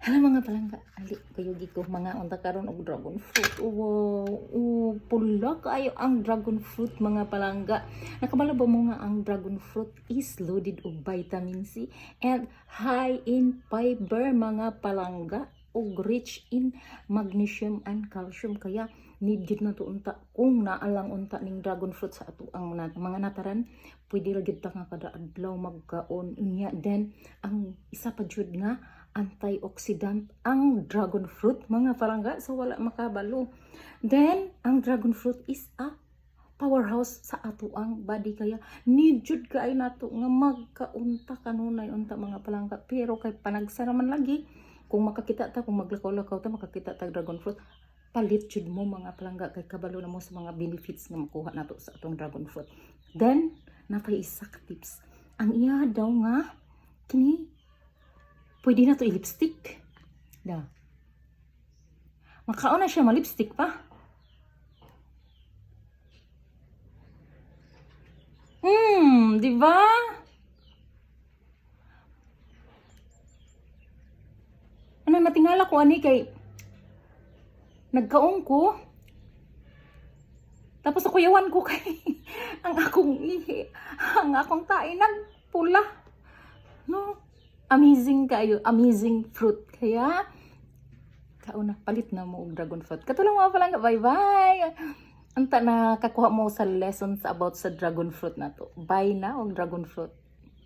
Hala mga palangga, ali kayo giko mga unta karon og dragon fruit. Wow, pula kayo ang dragon fruit mga palangga. Nakabala ba mo nga ang dragon fruit is loaded og vitamin C and high in fiber mga palangga ug rich in magnesium and calcium, kaya need gid na to unta kung naalang unta ning dragon fruit sa ato ang mga nataran, pwede ra gid ta nga kada adlaw magkaon niya. Then ang isa pa jud nga antioxidant ang dragon fruit mga palangga, so wala makabalo. Then ang dragon fruit is a powerhouse sa ato ang body, kaya need jud kaay nato nga magkaunta kanunay unta mga palangga. Pero kay panagsa naman lagi kung makakita ta, kung maglakaw-lakaw ta makakita ta dragon fruit, palit jud mo mga palangga kay kabalo na mo sa mga benefits nga makuha nato sa atong dragon fruit. Then napay isa ka tips, ang iya daw nga kini pwede na to i-lipstick. Da. Makaon na siya ma-lipstick pa. Di ba? Ano matingala ko ani kay nagkaon ko. Tapos ako yawan ko kay ang akong ihi, ang akong tae nagpula. No? Amazing kayo, amazing fruit. Kaya, kauna, palit na mo og dragon fruit. Katulong mga palangga, bye-bye! Anta na kakuha mo sa lessons about sa dragon fruit na to. Bye na og dragon fruit.